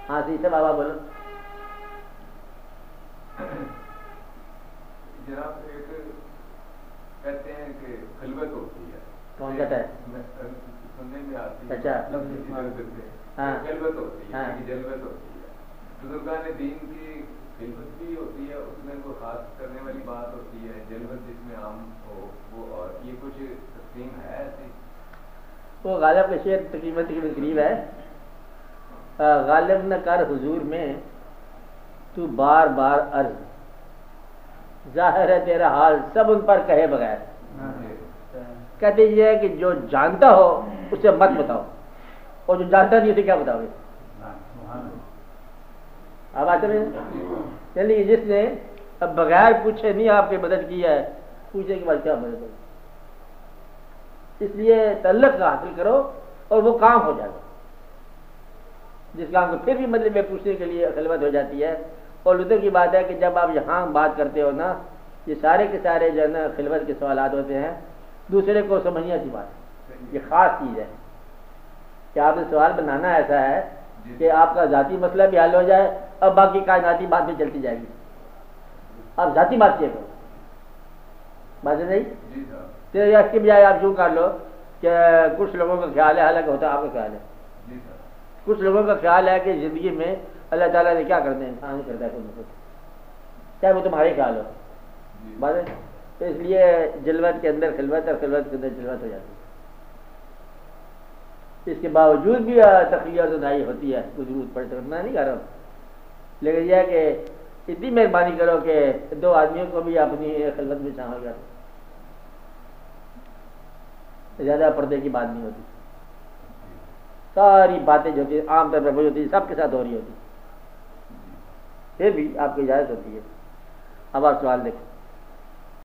ہاں سی سے بابا بولو. جناب ایک کہتے ہیں کہ خلوت ہوتی ہے. کون کہتا ہے؟ سننے میں آتی ہے. اچھا ہاں خلوت ہوتی ہے, جلوت ہوتی ہے. بزرگان دین کی خلوت بھی ہوتی ہے, اس میں کوئی خاص کرنے والی بات ہوتی ہے. جلوت جس میں عام ہو وہ, اور یہ کچھ تقسیم ہے ایسی؟ وہ غالب کا شعر تقریباً قریب ہے. غالب نہ کر حضور میں تو بار بار عرض, ظاہر ہے تیرا حال سب ان پر کہے بغیر. کہتے یہ ہے کہ جو جانتا ہو اسے مت بتاؤ, اور جو جانتا نہیں اسے کیا بتاؤ گے. اب آتے ہیں چلیے, جس نے اب بغیر پوچھے نہیں آپ کی مدد کی ہے, پوچھنے کے بعد کیا مدد ہوگی. اس لیے تعلق کا حاصل کرو اور وہ کام ہو جائے گا. جس کام کو پھر بھی مطلب میں پوچھنے کے لیے خلوت ہو جاتی ہے. اور لطف کی بات ہے کہ جب آپ یہاں بات کرتے ہو نا, یہ سارے کے سارے جو ہے نا خلوت کے سوالات ہوتے ہیں, دوسرے کو سمجھنے کی بات ہے. یہ خاص چیز ہے کہ آپ نے سوال بنانا ایسا ہے کہ آپ کا ذاتی مسئلہ بھی حل ہو جائے, اب باقی کائناتی بات بھی چلتی جائے گی. آپ ذاتی بات کیے کرو, بات ہے نہیں. تو اس کی بجائے آپ یوں کر لو کہ کچھ لوگوں کا خیال ہے, حالانکہ ہوتا آپ کا خیال ہے, کچھ لوگوں کا خیال ہے کہ زندگی میں اللہ تعالیٰ نے کیا کرتے ہیں, انسان نہیں کرتا ہے کوئی مطلب, چاہے وہ تمہارے خیال ہو. بات ہے. تو اس لیے جلوت کے اندر خلوت اور خلوت کے اندر جلوت ہو جاتی ہے. اس کے باوجود بھی تخلیہ اور زدائی ہوتی ہے, کوئی ضرورت پڑے تو میں نہیں کہہ رہا ہوں, لیکن یہ ہے کہ اتنی مہربانی کرو کہ دو آدمیوں کو بھی اپنی خلوت میں شامل کر. زیادہ پردے کی بات نہیں ہوتی, ساری باتیں جو ہوتی ہیں عام طور پر وہی ہوتی ہے, سب کے ساتھ ہو رہی ہوتی, پھر بھی آپ کی اجازت ہوتی ہے. اب آپ سوال دیکھیں.